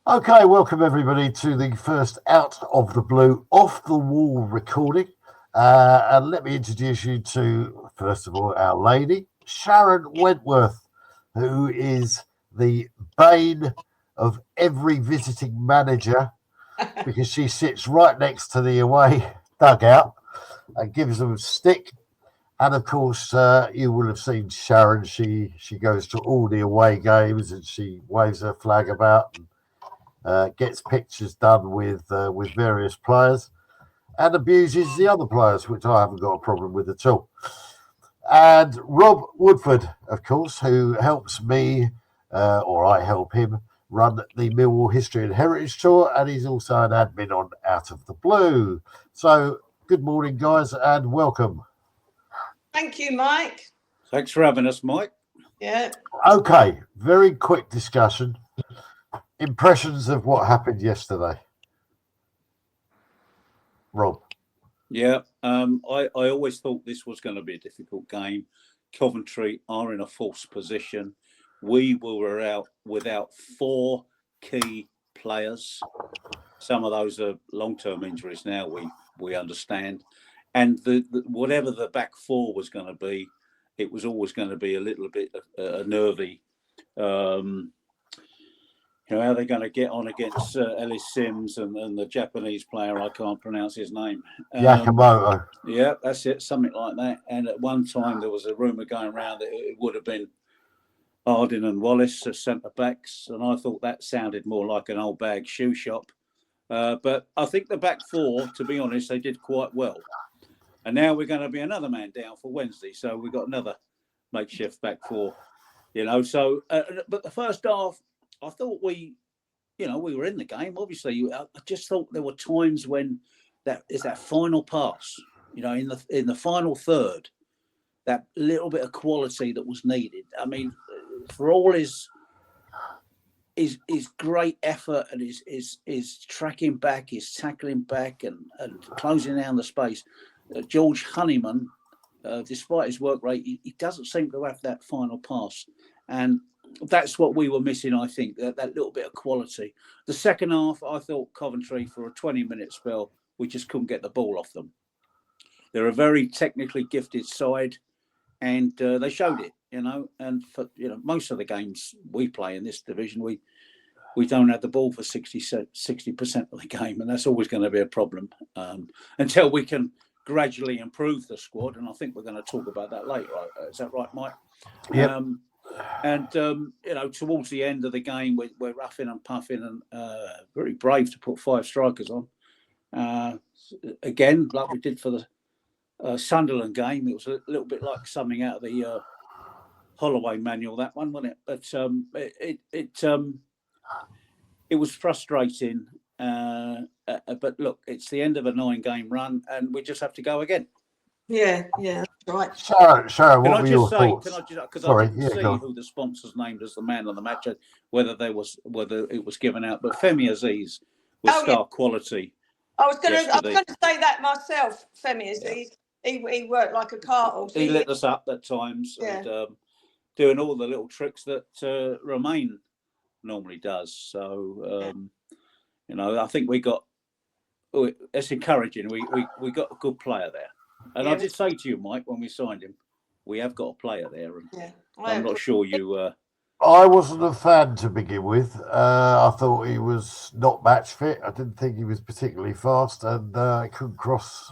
Okay, welcome everybody to the first Out of the Blue Off the Wall recording. And let me introduce you to, first of all, our lady, Sharon Wentworth, who is the bane of every visiting manager because she sits right next to the away dugout and gives them a stick. And of course, you will have seen Sharon. She goes to all the away games and she waves her flag about and gets pictures done with various players and abuses the other players, which I haven't got a problem with at all. And Rob Woodford, of course, who helps me, or I help him, run the Millwall History and Heritage Tour, and he's also an admin on Out of the Blue. So, good morning, guys, and welcome. Thank you, Mike. Thanks for having us, Mike. Yeah. Okay, very quick discussion. Impressions of what happened yesterday, Rob? Yeah, I always thought this was going to be a difficult game. Coventry are in a false position. We were out without four key players. Some of those are long-term injuries now, we understand. And the whatever the back four was going to be, it was always going to be a little bit nervy. How they're going to get on against Ellis Sims and the Japanese player, I can't pronounce his name. Yakamoto. Yeah, that's it, something like that. And at one time, there was a rumour going around that it would have been Harding and Wallace as centre-backs, and I thought that sounded more like an old bag shoe shop. But I think the back four, to be honest, they did quite well. And now we're going to be another man down for Wednesday, so we've got another makeshift back four. So, but the first half, I thought we were in the game. Obviously, I just thought there were times when that final pass, in the final third, that little bit of quality that was needed. I mean, for all his great effort and his tracking back, his tackling back, and closing down the space, George Honeyman, despite his work rate, he doesn't seem to have that final pass, and that's what we were missing, I think, that little bit of quality. The second half, I thought Coventry, for a 20-minute spell, we just couldn't get the ball off them. They're a very technically gifted side, and they showed it, And for most of the games we play in this division, we don't have the ball for 60% of the game, and that's always going to be a problem until we can gradually improve the squad. And I think we're going to talk about that later. Is that right, Mike? Yeah. And towards the end of the game, we're roughing and puffing and very brave to put five strikers on. Again, like we did for the Sunderland game, it was a little bit like something out of the Holloway manual, that one, wasn't it? But it was frustrating. But look, it's the end of a 9-game run, and we just have to go again. Yeah, that's right. Sharon, what were your thoughts? Because I didn't see who the sponsors named as the man of the match, whether it was given out. But Femi Aziz was star quality. I was going to say that myself. Femi Aziz, he worked like a cartel. He lit us up at times, and doing all the little tricks that Romain normally does. So I think it's encouraging. We got a good player there. And I did say to you, Mike, when we signed him, we have got a player there. And I'm not sure you... I wasn't a fan to begin with. I thought he was not match fit. I didn't think he was particularly fast, and couldn't cross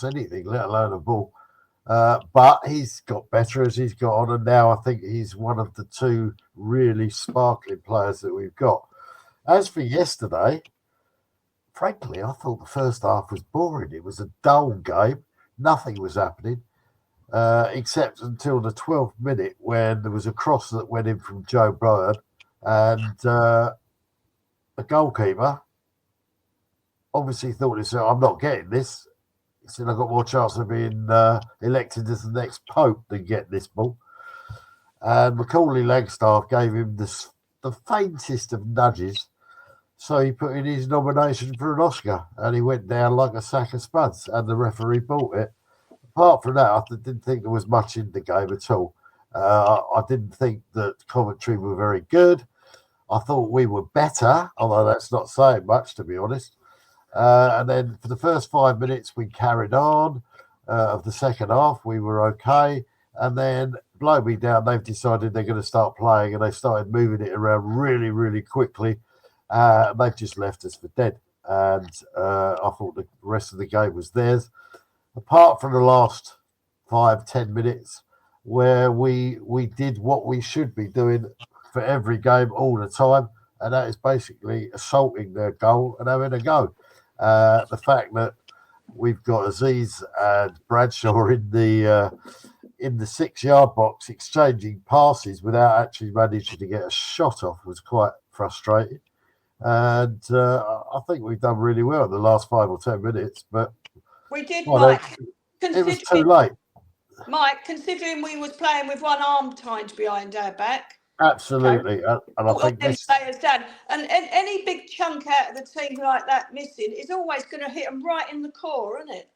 anything, let alone a ball. But he's got better as he's got on, and now I think he's one of the two really sparkling players that we've got. As for yesterday, frankly, I thought the first half was boring. It was a dull game. Nothing was happening, except until the 12th minute when there was a cross that went in from Joe Byrne, and the goalkeeper obviously thought himself, I'm not getting this. He said, I've got more chance of being elected as the next Pope than getting this ball. And Macaulay Langstaff gave him the faintest of nudges. So he put in his nomination for an Oscar, and he went down like a sack of spuds, and the referee bought it. Apart from that, I didn't think there was much in the game at all. I didn't think that Coventry were very good. I thought we were better, although that's not saying much, to be honest. And then for the first 5 minutes, we carried on. Of the second half, we were okay. And then, blow me down, they've decided they're going to start playing, and they started moving it around really, really quickly. They've just left us for dead. And I thought the rest of the game was theirs. Apart from the last 5-10 minutes, where we did what we should be doing for every game all the time, and that is basically assaulting their goal and having a go. The fact that we've got Aziz and Bradshaw in the 6-yard box exchanging passes without actually managing to get a shot off was quite frustrating. And I think we've done really well in the last 5 or 10 minutes, but we did, well, Mike. it was too late. Mike, considering we was playing with one arm tied behind our back. Absolutely, and I think this players down, and any big chunk out of the team like that missing is always going to hit them right in the core, isn't it?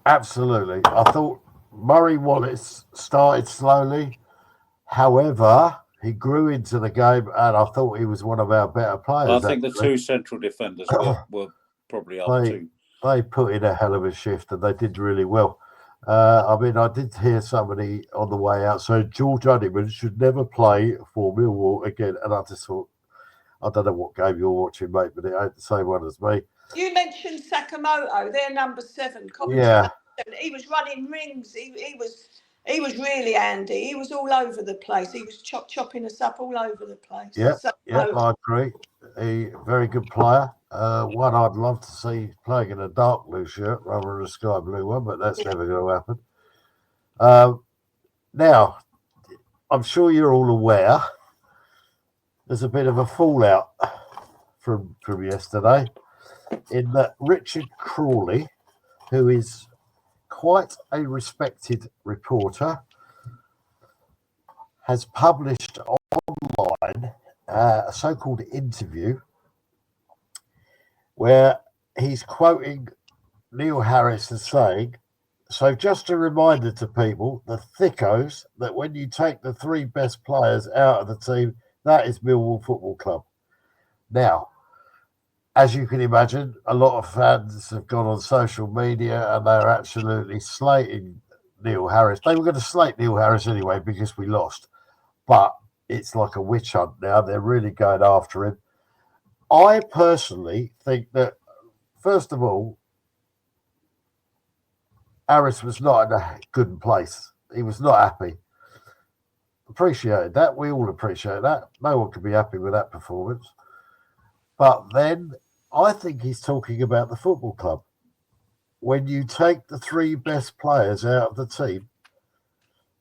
Absolutely. I thought Murray Wallace started slowly, however, he grew into the game, and I thought he was one of our better players. I think the two central defenders were probably up to. They put in a hell of a shift, and they did really well. I mean, I did hear somebody on the way out, so George Honeyman should never play for Millwall again. And I just thought, I don't know what game you're watching, mate, but it ain't the same one as me. You mentioned Sakamoto, they're number 7. Coventry, yeah. 7. He was running rings. He was really handy. He was all over the place. He was chopping us up all over the place. Yeah, I agree. A very good player. One I'd love to see playing in a dark blue shirt rather than a sky blue one, but that's never going to happen. Now, I'm sure you're all aware there's a bit of a fallout from yesterday in that Richard Crawley, who is quite a respected reporter, has published online a so-called interview where he's quoting Neil Harris as saying, "So just a reminder to people, the thickos, that when you take the 3 best players out of the team, that is Millwall Football Club." Now, as you can imagine, a lot of fans have gone on social media and they're absolutely slating Neil Harris. They were going to slate Neil Harris anyway because we lost. But it's like a witch hunt now. They're really going after him. I personally think that, first of all, Harris was not in a good place. He was not happy. Appreciated that. We all appreciate that. No one could be happy with that performance. But then I think he's talking about the football club. When you take the 3 best players out of the team,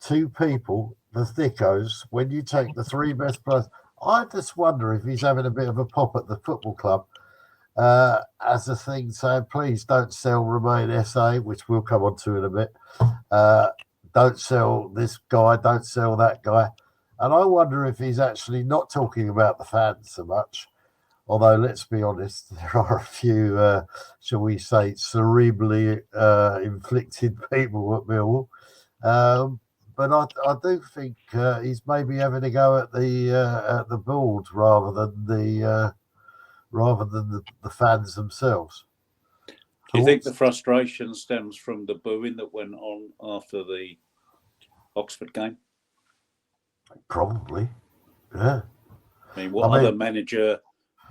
2 people, the thickos, when you take the 3 best players, I just wonder if he's having a bit of a pop at the football club as a thing saying, please don't sell Remain SA, which we'll come on to in a bit. Don't sell this guy, don't sell that guy. And I wonder if he's actually not talking about the fans so much. Although, let's be honest, there are a few, shall we say, cerebrally inflicted people at Millwall. But I do think he's maybe having a go at the board rather than the fans themselves. Do you think the frustration stems from the booing that went on after the Oxford game? Probably, yeah. I mean, other manager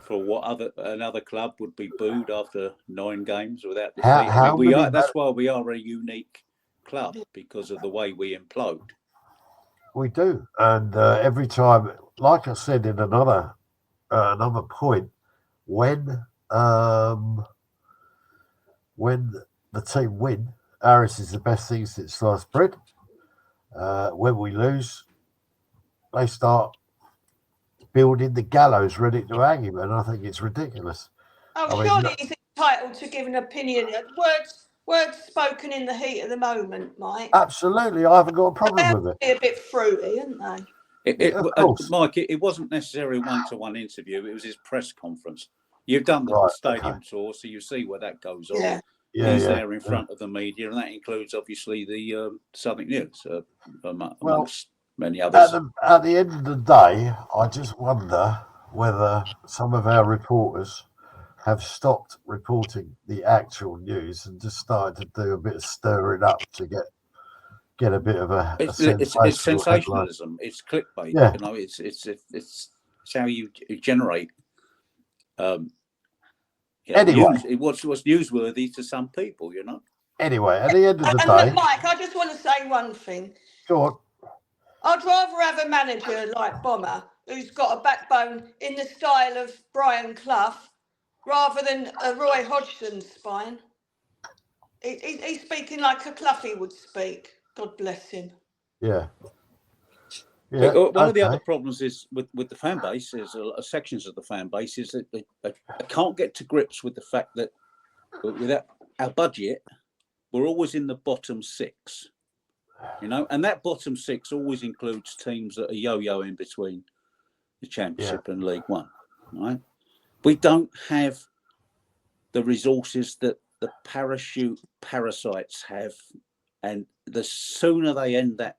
for another club would be booed after 9 games without defeat? That's why we are a unique club, because of the way we implode. We do, and every time, like I said in another point, when the team win, Harris is the best thing since sliced bread. When we lose, they start building the gallows ready to hang him, and I think it's ridiculous. Surely he's entitled to give an opinion. Words spoken in the heat of the moment, Mike. Absolutely, I haven't got a problem with it. They're a bit fruity, aren't they? Mike, it wasn't necessarily a one-to-one interview. It was his press conference. You've done the stadium tour, so you see where that goes on. He's there in front of the media, and that includes, obviously, the Southern News, amongst many others. At the end of the day, I just wonder whether some of our reporters have stopped reporting the actual news and just started to do a bit of stirring up to get a bit of a It's sensational headline. sensationalism. It's clickbait. Yeah. You know, it's how you generate. Anyway. News. What's newsworthy to some people, you know. Anyway, at the end of the And day, look, Mike, I just want to say one thing. go on. I'd rather have a manager like Bomber who's got a backbone in the style of Brian Clough rather than a Roy Hodgson's spine. He's speaking like a Cloughie would speak. God bless him. Yeah. Yeah. One of the other problems is with the fan base is sections of the fan base is that they can't get to grips with the fact that without our budget, we're always in the bottom six, you know, and that bottom six always includes teams that are yo-yoing between the Championship and League One, right? We don't have the resources that the parachute parasites have, and the sooner they end that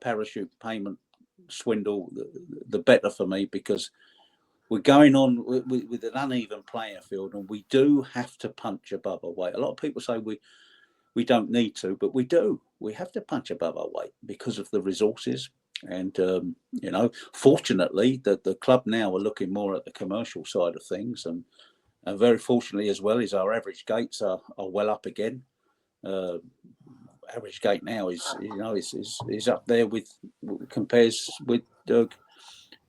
parachute payment swindle, the better for me, because we're going on with an uneven playing field, and we do have to punch above our weight. A lot of people say we don't need to, but we do. We have to punch above our weight because of the resources. And, you know, fortunately, the club now are looking more at the commercial side of things. And very fortunately as well is our average gates are well up again. Average gate now is up there with, compares with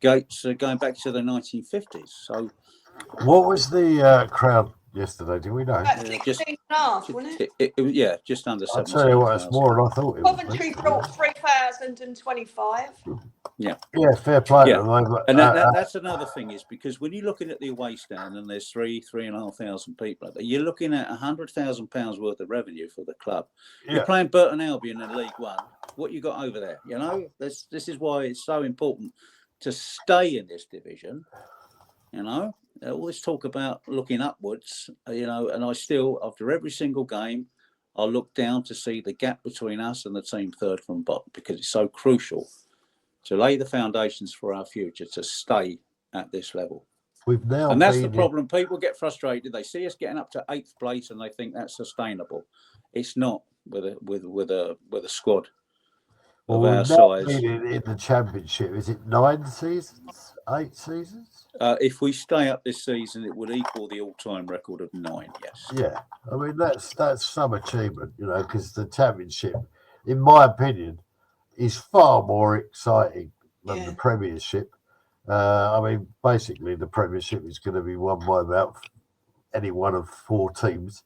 gates going back to the 1950s. So what was the crowd yesterday? Do we know? About 16.5, wasn't it? Just under 17,000. I'll tell you what, it's more than I thought it was. Coventry brought 3,025. Yeah, fair play. Yeah. And that's another thing, is because when you're looking at the away stand and there's 3,500 people out there, you're looking at £100,000 worth of revenue for the club. Yeah. You're playing Burton Albion in League One. What you got over there? You know, this is why it's so important to stay in this division. You know, all this talk about looking upwards, you know, and I still, after every single game, I'll look down to see the gap between us and the team third from bottom, because it's so crucial to lay the foundations for our future to stay at this level. And that's the problem. People get frustrated. They see us getting up to 8th place and they think that's sustainable. It's not with a squad of our size. In the Championship, is it 9 seasons, 8 seasons? If we stay up this season, it would equal the all-time record of 9. Yes. Yeah, I mean that's some achievement, you know, because the Championship, in my opinion, is far more exciting than the Premiership. I mean, basically, the Premiership is going to be won by about any one of 4 teams,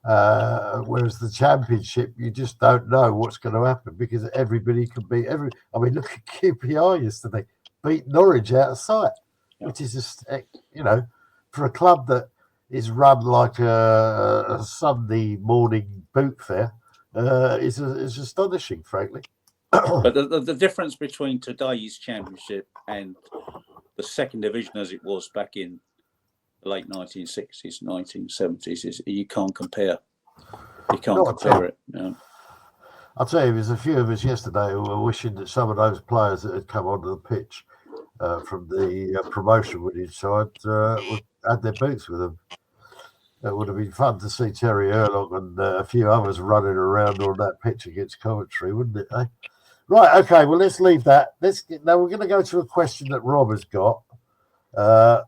whereas the Championship, you just don't know what's going to happen because everybody can beat every. I mean, look at QPR yesterday, beat Norwich out of sight, which is just, you know, for a club that is run like a Sunday morning boot fair, is astonishing, frankly. But the difference between today's Championship and the second division as it was back in the late 1960s, 1970s is you can't compare. You can't compare it. No. I'll tell you, there's a few of us yesterday who were wishing that some of those players that had come onto the pitch from the promotion winning side had their boots with them. It would have been fun to see Terry Erlong and a few others running around on that pitch against Coventry, wouldn't it? Eh? Right, okay, well, let's leave that. Now we're going to go to a question that Rob has got.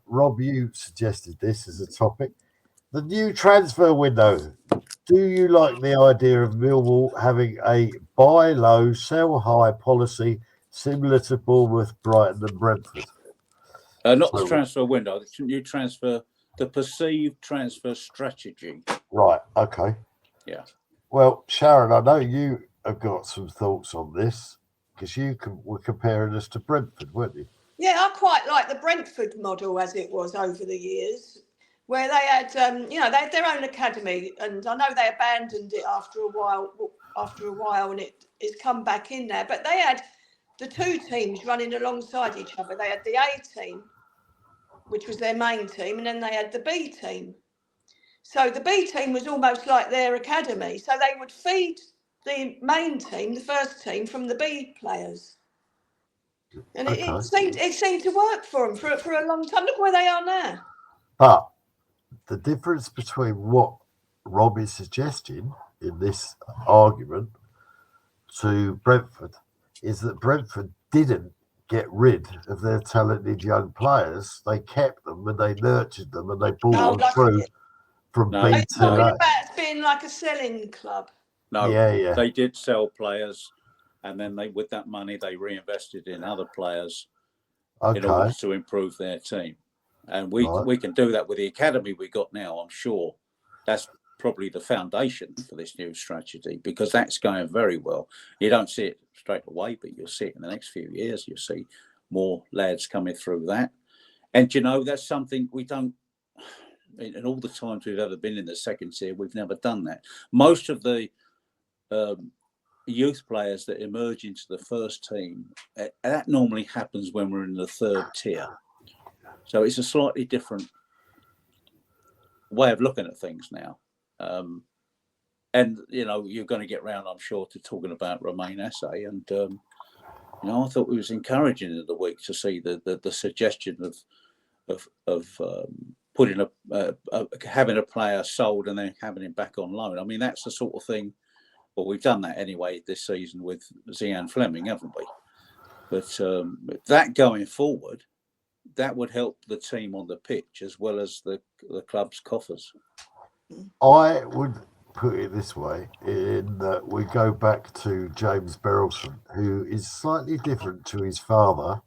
Rob, you suggested this as a topic. The new transfer window. Do you like the idea of Millwall having a buy low, sell high policy similar to Bournemouth, Brighton and Brentford? Not the transfer window, the new transfer, the perceived transfer strategy. Right, okay. Yeah. Well, Sharon, I know you have got some thoughts on this because you were comparing us to Brentford, weren't you? Yeah, I quite like the Brentford model as it was over the years, where they had, they had their own academy, and I know they abandoned it after a while, and it's come back in there. But they had the 2 teams running alongside each other. They had the A team, which was their main team, and then they had the B team. So the B team was almost like their academy. So they would feed the main team, the first team, from the B players. And Okay. it seemed to work for them for a long time. Look where they are now. But the difference between what Rob is suggesting in this argument to Brentford is that Brentford didn't get rid of their talented young players. They kept them and they nurtured them and they brought them through from No, B They're to talking A. about it being like a selling club. No, Yeah. they did sell players, and then with that money they reinvested in other players in order to improve their team. And we can do that with the academy we got now. I'm sure that's probably the foundation for this new strategy, because that's going very well. You don't see it straight away, but you'll see it in the next few years. You'll see more lads coming through that. And that's something we don't. In all the times we've ever been in the second tier, we've never done that. Most of the youth players that emerge into the first team, that normally happens when we're in the third tier. So it's a slightly different way of looking at things now. And, you're going to get round, I'm sure, to talking about Romain Esse. And, I thought it was encouraging in the week to see the suggestion of putting having a player sold and then having him back on loan. I mean, that's the sort of thing. Well, we've done that anyway this season with Zian Fleming, haven't we? But that going forward, that would help the team on the pitch as well as the club's coffers. I would put it this way, in that we go back to James Berylson, who is slightly different to his father.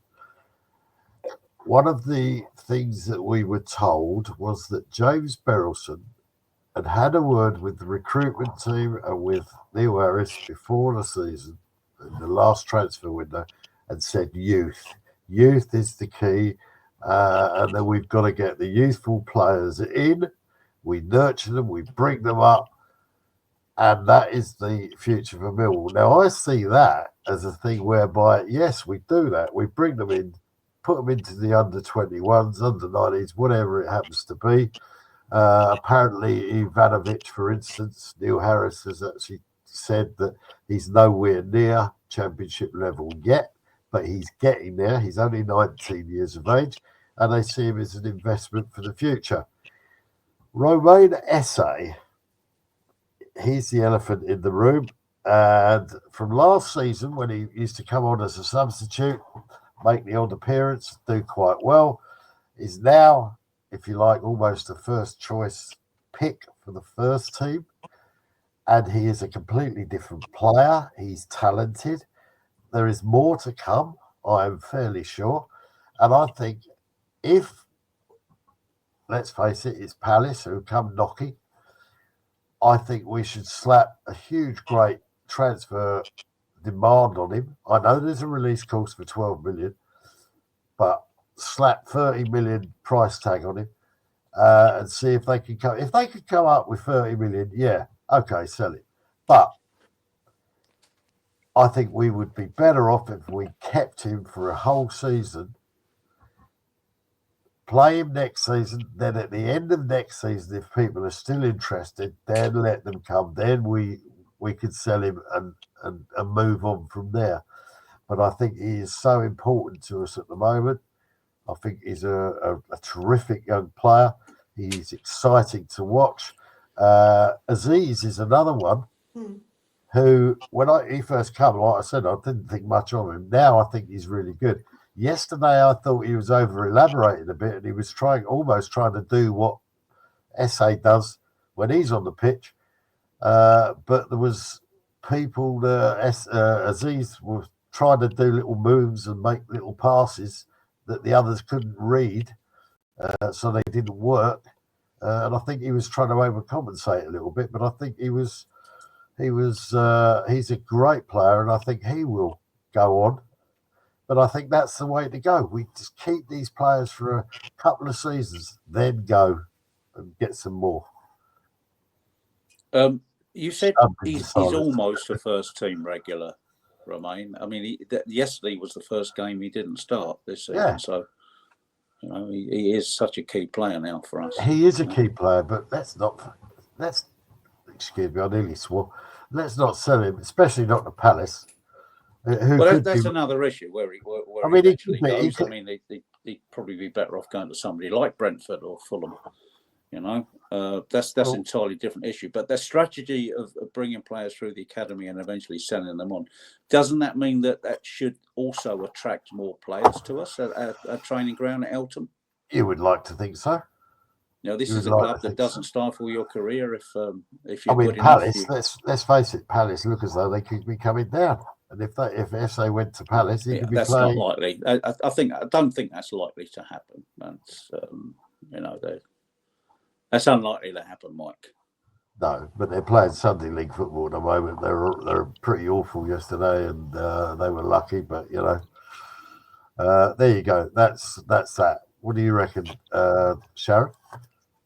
One of the things that we were told was that James Berylson had a word with the recruitment team and with Neil Harris before the season, in the last transfer window, and said youth is the key, and then we've got to get the youthful players in. We nurture them, we bring them up, and that is the future for Millwall. Now, I see that as a thing whereby, yes, we do that. We bring them in, put them into the under-21s, under-19s, whatever it happens to be. Apparently, Ivanovic, for instance, Neil Harris has actually said that he's nowhere near championship level yet, but he's getting there. He's only 19 years of age, and they see him as an investment for the future. Romain Esse, he's the elephant in the room. And from last season, when he used to come on as a substitute, make the odd appearance, do quite well, is now, if you like, almost a first choice pick for the first team. And he is a completely different player. He's talented. There is more to come, I am fairly sure. And I think if, let's face it, it's Palace who come knocking, I think we should slap a huge, great transfer demand on him. I know there's a release cost for 12 million, but slap 30 million price tag on him and see if they can come. If they could come up with 30 million, yeah, okay, sell it. But I think we would be better off if we kept him for a whole season, play him next season, then at the end of next season, if people are still interested, then let them come. Then we could sell him and move on from there. But I think he is so important to us at the moment. I think he's a terrific young player. He's exciting to watch. Aziz is another one who, when he first came, like I said, I didn't think much of him. Now I think he's really good. Yesterday, I thought he was over-elaborating a bit, and he was almost trying to do what Esse does when he's on the pitch. But there was people, Aziz was trying to do little moves and make little passes that the others couldn't read, so they didn't work. And I think he was trying to overcompensate a little bit, but I think he's a great player, and I think he will go on. But I think that's the way to go. We just keep these players for a couple of seasons, then go and get some more. You said he's almost a first-team regular, Romain. I mean, yesterday was the first game he didn't start this season. Yeah. So, he is such a key player now for us. He is a key player, but excuse me, I nearly swore. Let's not sell him, especially not to Palace. Who Well, could be? that's another issue where he I mean, he could eventually be. He goes. I could, mean, he'd probably be better off going to somebody like Brentford or Fulham. You know, that's well, an entirely different issue. But their strategy of bringing players through the academy and eventually selling them on, doesn't that mean that should also attract more players to us at a training ground at Eltham? you would like to think so. You know, this You is would a like club to that think doesn't so. stifle your career if I you're mean, good enough. Palace. Let's face it. Palace look as though they could be coming down, and if SA went to Palace, he could be that's playing. not likely. I don't think that's likely to happen. That's you know, that's unlikely to happen, Mike. No, but they're playing Sunday League football at the moment. They're pretty awful yesterday, and they were lucky. But you know, there you go. That's that. What do you reckon, Sharon?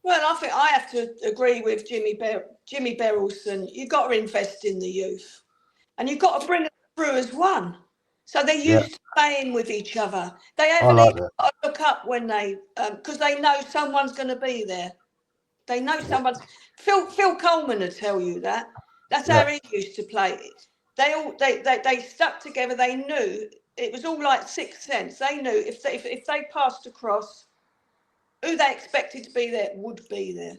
Well, I think I have to agree with Jimmy Berylson. You've got to invest in the youth, and you've got to bring them through as one. So they're Yeah, used to playing with each other. They I haven't like even that. got to look up when they, because they know someone's going to be there. They know someone's. Phil Coleman will tell you that. That's how Yeah. he used to play. They stuck together. They knew it was all like sixth sense. They knew if they passed across, who they expected to be there would be there.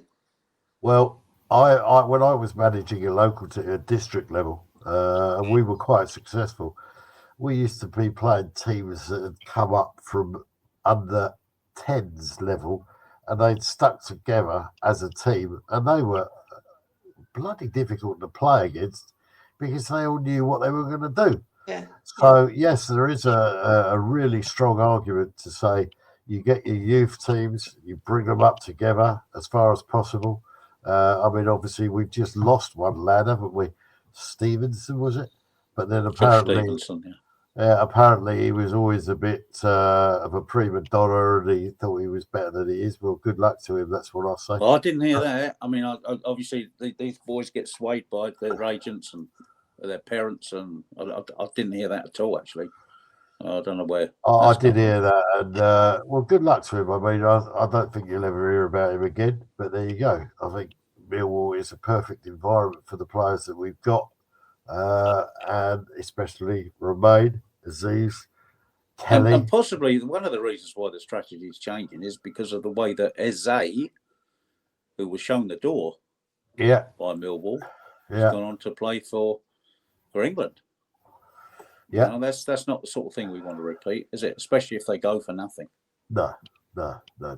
Well, I when I was managing a local to a district level, and we were quite successful. We used to be playing teams that had come up from under 10s level, and they'd stuck together as a team, and they were bloody difficult to play against because they all knew what they were going to do. Yeah. So yes, there is a really strong argument to say you get your youth teams, you bring them up together as far as possible. I mean, obviously we've just lost one lad, haven't we? Stevenson, was it? But then Josh apparently, Stevenson, yeah. apparently he was always a bit of a prima donna, and he thought he was better than he is. Well, good luck to him. That's what I say. Well, I didn't hear that. I mean, obviously these boys get swayed by their agents and their parents, and I didn't hear that at all. Actually, I don't know where. I did hear that, and well, good luck to him. I mean, I don't think you'll ever hear about him again. But there you go. I think Millwall is a perfect environment for the players that we've got, and especially Romain, Aziz, Kelly. And possibly one of the reasons why the strategy is changing is because of the way that Eze, who was shown the door Yeah, by Millwall, has yeah, gone on to play for England. yeah. You know, that's not the sort of thing we want to repeat, is it? Especially if they go for nothing. No,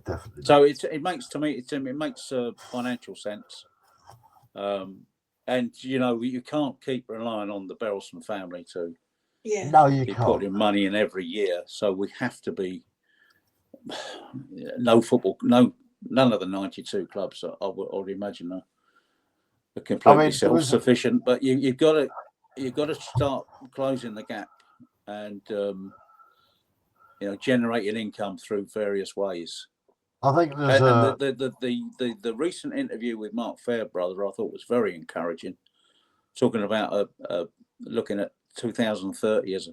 definitely. So it makes to me it makes financial sense, and you know you can't keep relying on the Berylson family to No, you be can't. putting money in every year. So we have to be none of the 92 clubs. I would imagine are completely self-sufficient, but you've got to start closing the gap and you know, generating income through various ways. I think there's the recent interview with Mark Fairbrother I thought was very encouraging, talking about looking at 2030 as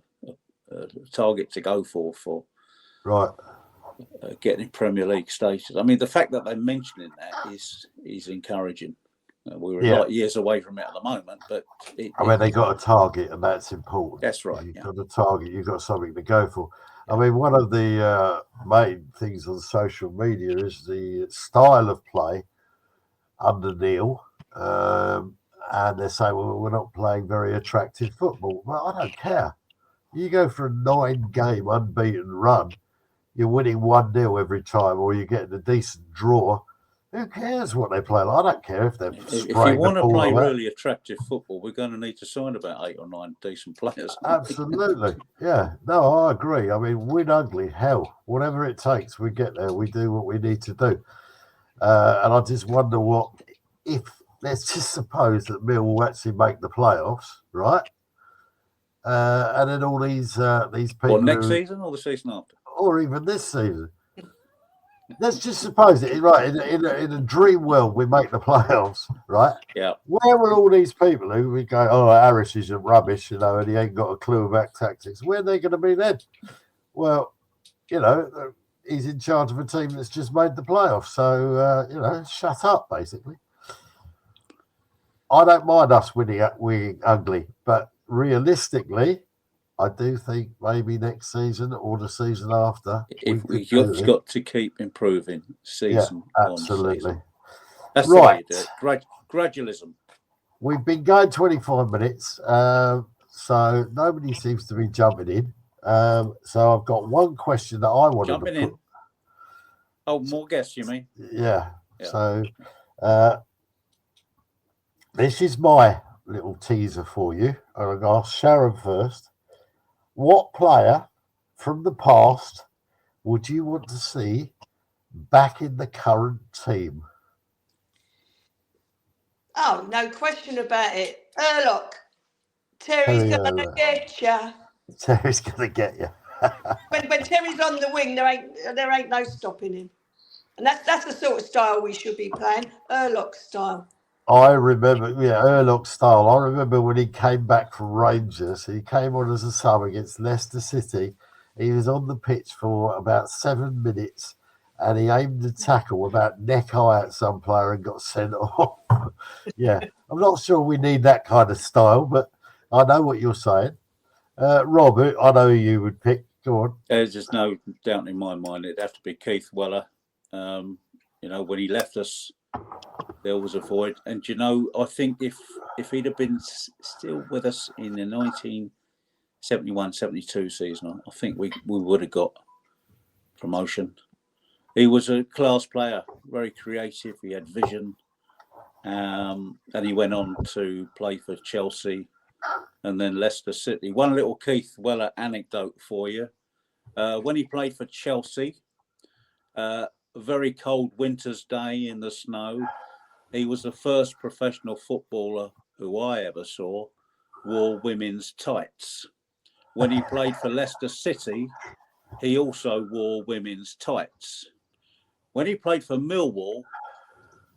a target to go for right. Getting Premier League status. I mean, the fact that they're mentioning that is encouraging. We were like years away from it at the moment, but I mean, they got a target, and that's important. That's right. You've got a target, you've got something to go for. I mean, one of the main things on social media is the style of play under Neil, and they're saying, well, we're not playing very attractive football. Well, I don't care. You go for a 9-game unbeaten run, you're winning 1-0 every time, or you're getting a decent draw. Who cares what they play like? I don't care if they're If you want to play really attractive football, we're going to need to sign about 8 or 9 decent players. Absolutely. Yeah. No, I agree. I mean, win ugly, hell, whatever it takes, we get there. We do what we need to do. And I just wonder if let's just suppose that Mill will actually make the playoffs, right? And then all these people. Or next season or the season after? Or even this season. Let's just suppose it, right? In a dream world, we make the playoffs, right? Yeah. Where will all these people who we go, oh, Harris is a rubbish, you know, and he ain't got a clue about tactics, where are they going to be then? Well, you know, he's in charge of a team that's just made the playoffs. So, you know, shut up, basically. I don't mind us winning ugly, but realistically, I do think maybe next season or the season after We've could do got to keep improving season on absolutely. season. That's Right. the way you do it. Gradualism. We've been going 25 minutes, so nobody seems to be jumping in. So I've got one question that I wanted Jumping to put. in. Oh, more guests, you mean? Yeah. So this is my little teaser for you. I'm going to ask Sharon first. What player from the past would you want to see back in the current team? Oh, no question about it. Erlock. Terry's going to get you. Terry's going to get you. When Terry's on the wing, there ain't no stopping him. And that's the sort of style we should be playing, Erlock style. I remember, Erlock style. I remember when he came back from Rangers, he came on as a sub against Leicester City. He was on the pitch for about 7 minutes and he aimed a tackle about neck high at some player and got sent off. Yeah, I'm not sure we need that kind of style, but I know what you're saying. Rob, I know who you would pick. Go on. There's just no doubt in my mind it'd have to be Keith Weller. When he left us, there was a void. And, I think if he'd have been still with us in the 1971-72 season, I think we would have got promotion. He was a class player, very creative. He had vision. And he went on to play for Chelsea and then Leicester City. One little Keith Weller anecdote for you. When he played for Chelsea, a very cold winter's day in the snow, he was the first professional footballer who I ever saw wore women's tights. When he played for Leicester City, he also wore women's tights. When he played for Millwall,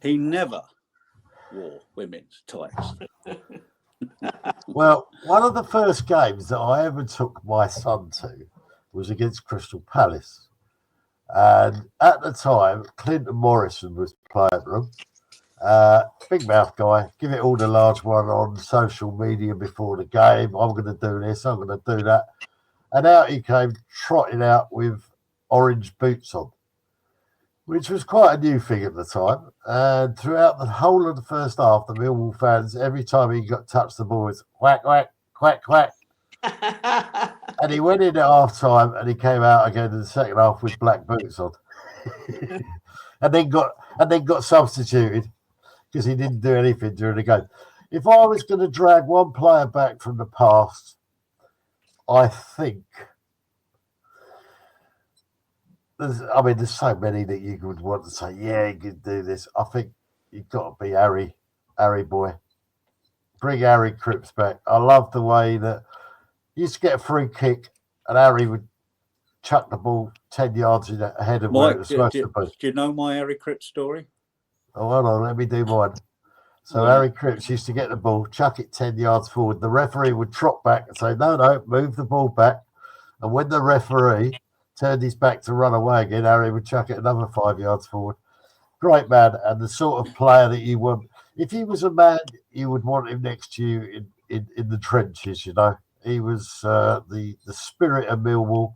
he never wore women's tights. Well, one of the first games that I ever took my son to was against Crystal Palace. And at the time, Clinton Morrison was playing them. Big mouth guy, give it all the large one on social media before the game. I'm going to do this, I'm going to do that. And out he came trotting out with orange boots on, which was quite a new thing at the time. And throughout the whole of the first half, the Millwall fans, every time he got touched the ball, was whack, whack, quack, quack. And he went in at half time and he came out again in the second half with black boots on. and then got substituted because he didn't do anything during the game. If I was going to drag one player back from the past, I think there's so many that you would want to say, yeah, you could do this. I think you've got to be Harry boy. Bring Harry Cripps back. I love the way that you used to get a free kick and Harry would chuck the ball 10 yards ahead of where it was supposed to be. Do you know my Harry Cripps story? Oh, hold on, let me do mine. So Harry Cripps used to get the ball, chuck it 10 yards forward. The referee would trot back and say, no, move the ball back. And when the referee turned his back to run away again, Harry would chuck it another 5 yards forward. Great man, and the sort of player that you want. If he was a man, you would want him next to you in the trenches, He was the spirit of Millwall.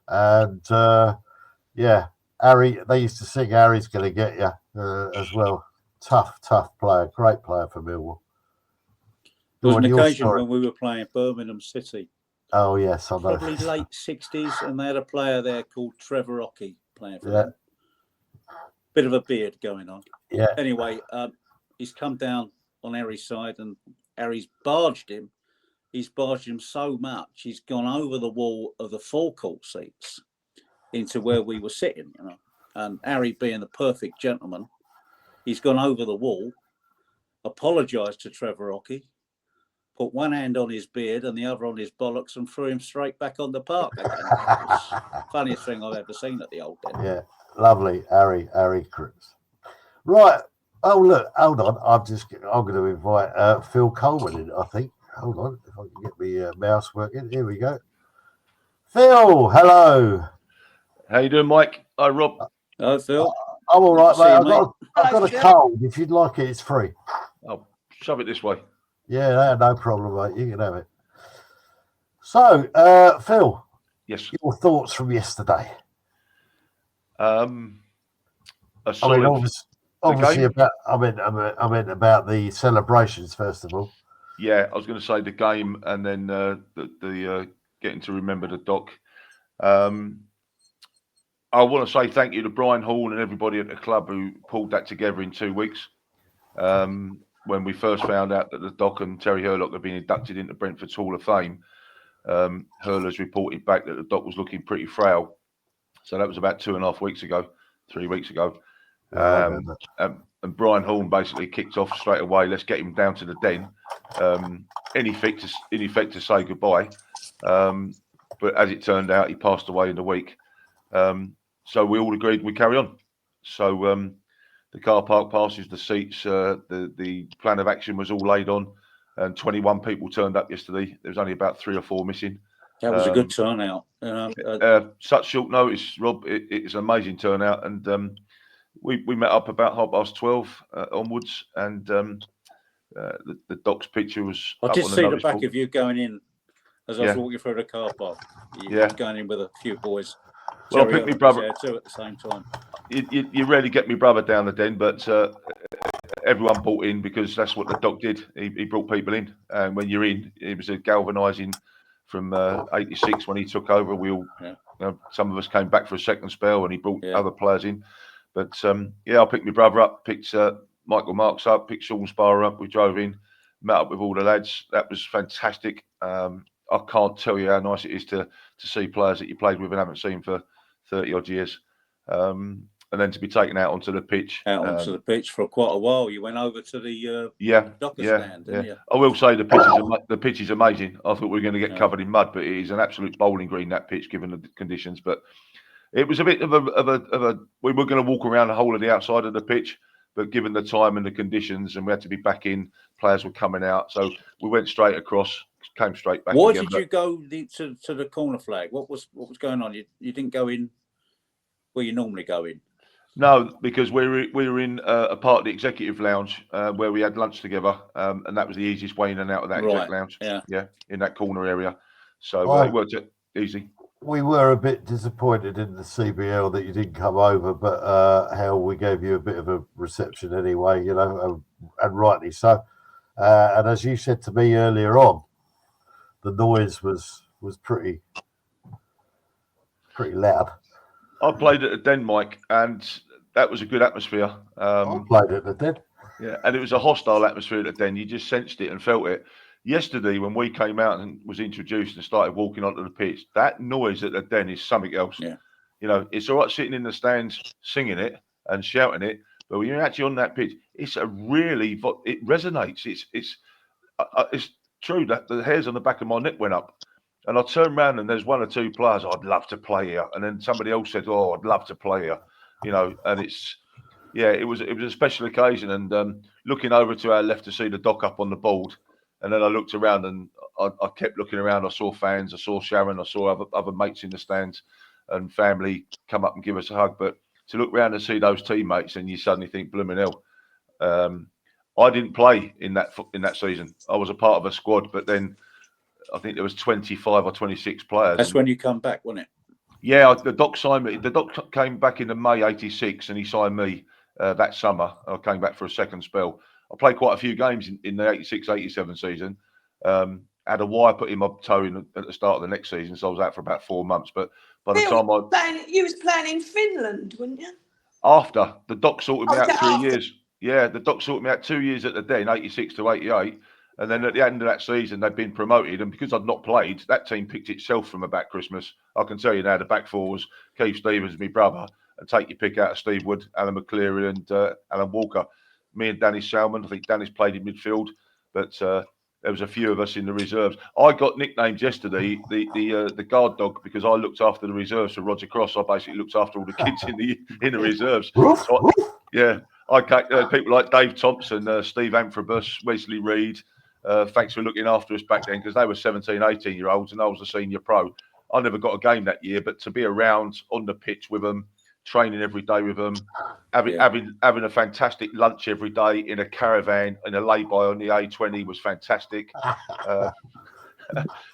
And, Harry, they used to sing Harry's going to get you as well. Tough player, great player for Millwall. There was an occasion when we were playing Birmingham City. Oh, yes, I know. Probably late 60s, and they had a player there called Trevor Rocky playing for them. Bit of a beard going on. Yeah. Anyway, he's come down on Harry's side, and Harry's barged him. He's barged him so much, he's gone over the wall of the forecourt seats into where we were sitting, And Harry, being the perfect gentleman, he's gone over the wall, apologised to Trevor Rocky, put one hand on his beard and the other on his bollocks and threw him straight back on the park again. Funniest thing I've ever seen at the Old Den. Yeah, lovely, Harry Cripps. Right. Oh, look, hold on. I'm going to invite Phil Coleman in, I think. Hold on, if I can get my mouse working. Here we go. Phil, hello. How you doing, Mike? Hi, Rob. Hello, Phil. I'm all right, mate. I've got a cold. If you'd like it, it's free. Oh, shove it this way. Yeah, no problem, mate. You can have it. So, Phil, Yes. your thoughts from yesterday? A I mean, solid. obviously game? about. I meant about the celebrations first of all. Yeah, I was going to say the game, and then the getting to remember the doc. I want to say thank you to Brian Hall and everybody at the club who pulled that together in 2 weeks. When we first found out that the doc and Terry Hurlock had been inducted into Brentford's Hall of Fame, Hurler's reported back that the doc was looking pretty frail. So that was about 2.5 weeks ago, 3 weeks ago. Yeah, I remember. And Brian Horn basically kicked off straight away. Let's get him down to the den. In effect to say goodbye. But as it turned out, he passed away in the week. So we all agreed we carry on. So the car park passes, the seats, the plan of action was all laid on, and 21 people turned up yesterday. There was only about 3 or 4 missing. That was a good turnout. Such short notice, Rob. It's an amazing turnout, and we met up about 12:30 onwards, and the doc's picture was. I up did on see the notice back board. of you going in as I was walking through the car park. You going in with a few boys. Well, I picked my brother too at the same time. You rarely get my brother down the den, but everyone bought in because that's what the doc did. He brought people in, and when you're in, it was a galvanising from '86 when he took over. We all, some of us came back for a second spell, and he brought other players in. But I picked my brother up, picked Michael Marks up, picked Sean Sparrow up. We drove in, met up with all the lads. That was fantastic. I can't tell you how nice it is to see players that you played with and haven't seen for 30 odd years. And then to be taken out onto the pitch. Onto the pitch for quite a while. You went over to the Docker stand, didn't you? I will say the pitch is amazing. I thought we were going to get covered in mud, but it is an absolute bowling green, that pitch, given the conditions. But it was a bit of a we were going to walk around the whole of the outside of the pitch, but given the time and the conditions, and we had to be back in, players were coming out, so we went straight across, came straight back. Why again, did you go to the corner flag? What was going on? You didn't go in where you normally go in. No, because we were in a part of the executive lounge where we had lunch together, and that was the easiest way in and out of that exec lounge. Yeah, in that corner area. So it worked out easy. We were a bit disappointed in the CBL that you didn't come over, but hell, we gave you a bit of a reception anyway, and rightly so. And as you said to me earlier on, the noise was pretty loud. I played at the Den, Mike, and that was a good atmosphere. I played at the Den. Yeah, and it was a hostile atmosphere at the Den. You just sensed it and felt it. Yesterday, when we came out and was introduced and started walking onto the pitch, that noise at the Den is something else. Yeah. It's all right sitting in the stands singing it and shouting it, but when you're actually on that pitch, it resonates. It's true that the hairs on the back of my neck went up. And I turned around and there's 1 or 2 players, I'd love to play here. And then somebody else said, oh, I'd love to play here. And it was a special occasion. And looking over to our left to see the doc up on the board. And then I looked around and I kept looking around. I saw fans, I saw Sharon, I saw other mates in the stands and family come up and give us a hug. But to look around and see those teammates and you suddenly think, blooming hell. I didn't play in that season. I was a part of a squad, but then I think there was 25 or 26 players. That's when you come back, wasn't it? Yeah, the doc signed me. The doc came back in the May '86, and he signed me that summer. I came back for a second spell. I played quite a few games in the '86-'87 season. Had a wire put in my toe at the start of the next season, so I was out for about 4 months. But by the time you was playing in Finland, weren't you? After the doc sorted me out 3 after? years. Yeah, the doc sorted me out 2 years at the Den, '86 to '88. And then at the end of that season, they'd been promoted. And because I'd not played, that team picked itself from about Christmas. I can tell you now, the back four was Keith Stevens, my brother, and take your pick out of Steve Wood, Alan McCleary and Alan Walker. Me and Danny Salmon. I think Danny's played in midfield, but there was a few of us in the reserves. I got nicknamed yesterday the guard dog because I looked after the reserves for Roger Cross. I basically looked after all the kids in the reserves. So I people like Dave Thompson, Steve Amphibus, Wesley Reed. Thanks for looking after us back then because they were 17, 18-year-olds and I was a senior pro. I never got a game that year, but to be around on the pitch with them, training every day with them, having a fantastic lunch every day in a caravan in a lay-by on the A20 was fantastic.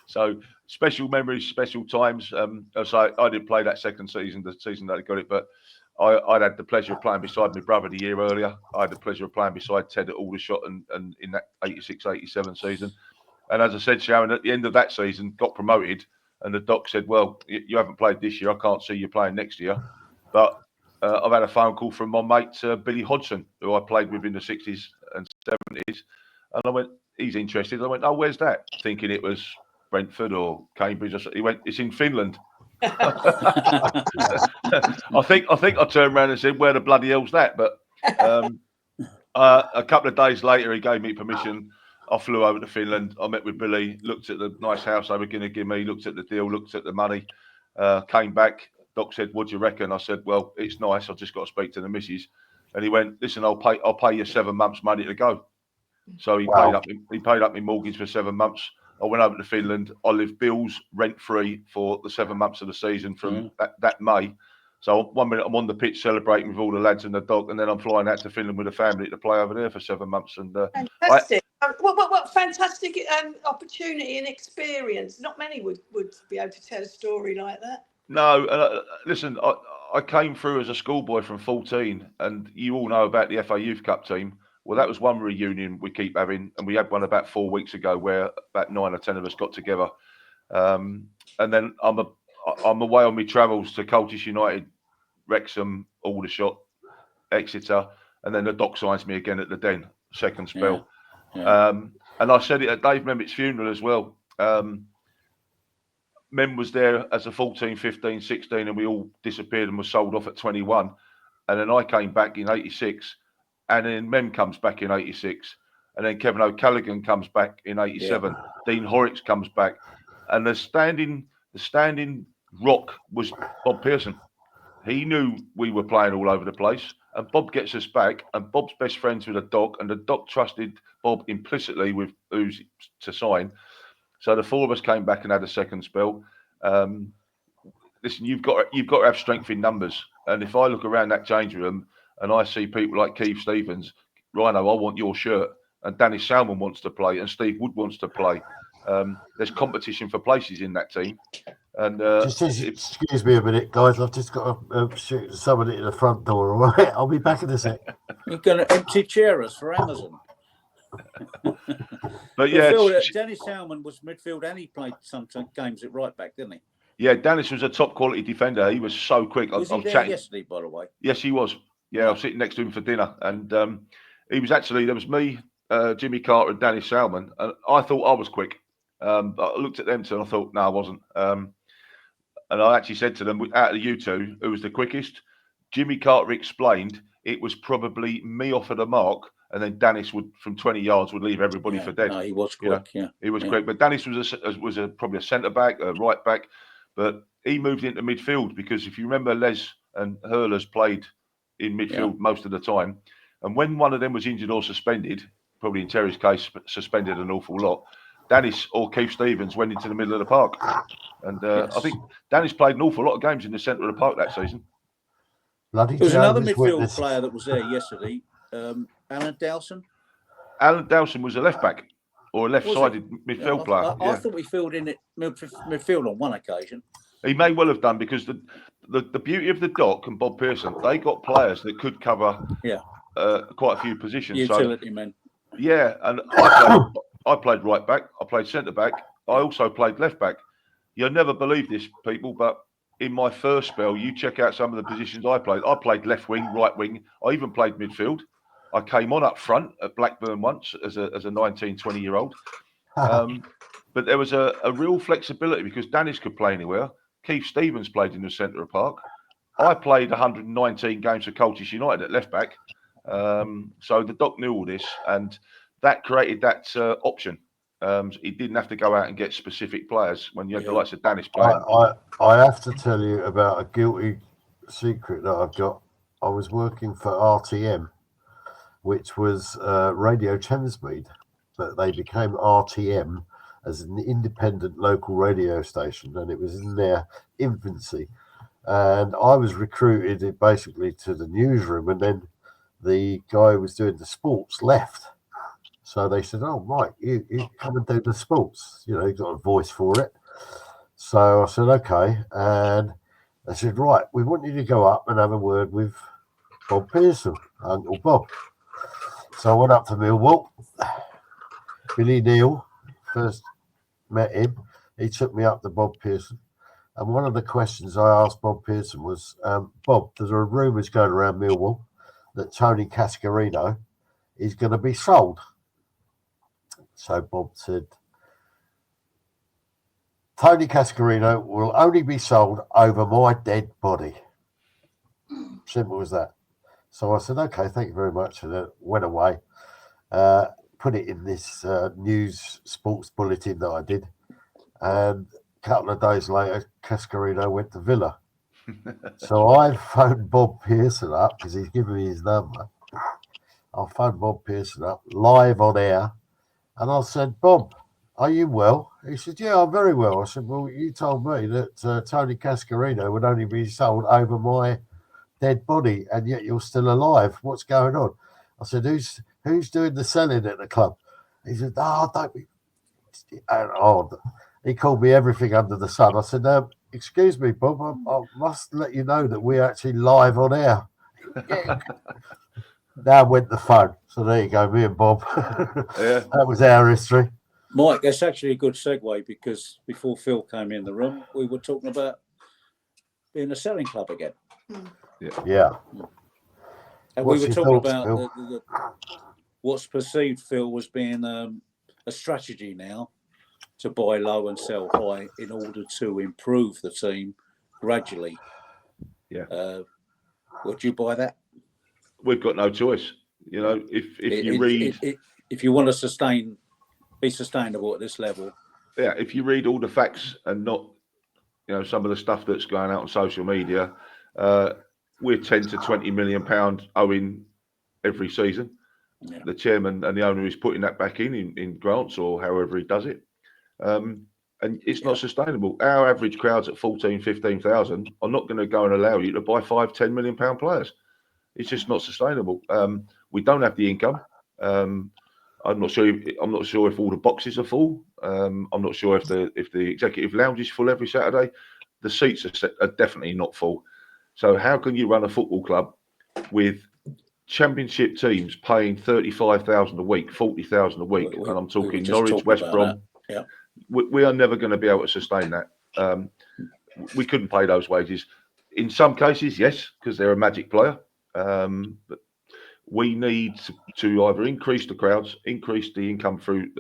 So special memories, special times. So I didn't play that second season, the season that I got it, but I'd had the pleasure of playing beside my brother the year earlier. I had the pleasure of playing beside Ted at Aldershot and in that 86-87 season. And as I said, Sharon, at the end of that season, got promoted, and the doc said, well, you haven't played this year. I can't see you playing next year. But I've had a phone call from my mate, Billy Hodgson, who I played with in the 60s and 70s. And I went, he's interested. I went, oh, where's that? Thinking it was Brentford or Cambridge. He went, it's in Finland. I think I turned around and said, where the bloody hell's that? But a couple of days later, he gave me permission. I flew over to Finland. I met with Billy, looked at the nice house they were going to give me, looked at the deal, looked at the money, came back. Doc said, what do you reckon? I said, well, it's nice. I've just got to speak to the missus. And he went, listen, I'll pay you 7 months' money to go. So he paid up my mortgage for 7 months. I went over to Finland. I lived bills rent free for the 7 months of the season from that May. So 1 minute I'm on the pitch celebrating with all the lads and the dog, and then I'm flying out to Finland with the family to play over there for 7 months. And fantastic! What fantastic opportunity and experience. Not many would be able to tell a story like that. No, listen, I came through as a schoolboy from 14, and you all know about the FA Youth Cup team. Well, that was one reunion we keep having, and we had one about 4 weeks ago where about 9 or 10 of us got together. And then I'm away on my travels to Colchester United, Wrexham, Aldershot, Exeter, and then the doc signs me again at the Den, second spell. Yeah. And I said it at Dave Memmett's funeral as well. Mem was there as a 14, 15, 16, and we all disappeared and were sold off at 21. And then I came back in 86, and then Mem comes back in 86, and then Kevin O'Callaghan comes back in 87. Yeah. Dean Horrocks comes back, and the standing rock was Bob Pearson. He knew we were playing all over the place, and Bob gets us back, and Bob's best friends with the doc, and the doc trusted Bob implicitly with who's to sign. So the four of us came back and had a second spell. Listen, you've got to have strength in numbers. And if I look around that changing room and I see people like Keith Stevens, Rhino, I want your shirt, and Danny Salmon wants to play, and Steve Wood wants to play. There's competition for places in that team. And excuse me a minute, guys. I've just got to shoot somebody at the front door. All right, I'll be back in a sec. You're going to empty chair us for Amazon. But yeah, Dennis Salmon was midfield, and he played some games at right back, didn't he? Yeah, Dennis was a top quality defender. He was so quick. Was he there yesterday, by the way? Yes, he was. Yeah, I was sitting next to him for dinner, and he was actually. There was me, Jimmy Carter, and Dennis Salmon, and I thought I was quick. But I looked at them two, and I thought, no, I wasn't. And I actually said to them, out of you two, who was the quickest? Jimmy Carter explained it was probably me off of the mark, and then Dennis would, from 20 yards, would leave everybody for dead. No, he was quick. He was quick. But Dennis was probably a centre back, a right back, but he moved into midfield because if you remember, Les and Hurlers played in midfield most of the time, and when one of them was injured or suspended, probably in Terry's case, suspended an awful lot, Dennis or Keith Stevens went into the middle of the park. And I think Dennis played an awful lot of games in the centre of the park that season. There was another midfield player that was there yesterday, Alan Dowson. Alan Dowson was a left back or a left-sided midfield player. I thought we filled in at midfield on one occasion. He may well have done because the beauty of the doc and Bob Pearson, they got players that could cover quite a few positions. Utility men. Yeah, and I played right back. I played centre back. I also played left back. You'll never believe this, people, but in my first spell, you check out some of the positions I played. I played left wing, right wing. I even played midfield. I came on up front at Blackburn once as a 19, 20-year-old. But there was a real flexibility because Dennis could play anywhere. Keith Stevens played in the centre of the park. I played 119 games for Colchester United at left back. So the doc knew all this, and that created that option. He didn't have to go out and get specific players when you had the likes of Dennis playing. I have to tell you about a guilty secret that I've got. I was working for RTM, which was Radio Thamesmead, but they became RTM as an independent local radio station, and it was in their infancy. And I was recruited basically to the newsroom, and then the guy who was doing the sports left. So they said, oh, Mike, you come and do the sports. You know, you've got a voice for it. So I said, okay. And they said, right, we want you to go up and have a word with Bob Pearson, Uncle Bob. So I went up to Millwall. Billy Neal, first met him. He took me up to Bob Pearson. And one of the questions I asked Bob Pearson was, Bob, there's a rumours going around Millwall that Tony Cascarino is going to be sold. So Bob said, Tony Cascarino will only be sold over my dead body. Simple as that. So I said, okay, thank you very much. And then went away, put it in this news sports bulletin that I did. And a couple of days later, Cascarino went to Villa. So I phoned Bob Pearson up because he's given me his number. I phoned Bob Pearson up live on air. And I said, Bob, are you well? He said, yeah, I'm very well. I said, well, you told me that Tony Cascarino would only be sold over my dead body, and yet you're still alive. What's going on? I said, who's doing the selling at the club? He said, oh, don't be. And, he called me everything under the sun. I said, excuse me, Bob, I must let you know that we're actually live on air. Yeah. Now went the phone. So there you go, me and Bob. Yeah. That was our history. Mike, that's actually a good segue, because before Phil came in the room, we were talking about being a selling club again. Yeah. And What's we were your talking thoughts, about Phil? what's perceived, Phil, as being a strategy now to buy low and sell high in order to improve the team gradually. Yeah. Would you buy that? We've got no choice. You know, if you want to be sustainable at this level. Yeah, if you read all the facts and not, some of the stuff that's going out on social media, we're 10 to 20 million pound owing every season. Yeah. The chairman and the owner is putting that back in grants or however he does it. And it's not sustainable. Our average crowd's at 14, 15,000. I'm not going to go and allow you to buy 5, 10 million pound players. It's just not sustainable. We don't have the income. I'm not sure if all the boxes are full. I'm not sure if the executive lounge is full every Saturday. The seats are definitely not full. So how can you run a football club with championship teams paying 35,000 a week, 40,000 a week, and I'm talking Norwich, West Brom? Yeah. We are never going to be able to sustain that. We couldn't pay those wages. In some cases, yes, because they're a magic player. But we need to either increase the crowds, increase the income through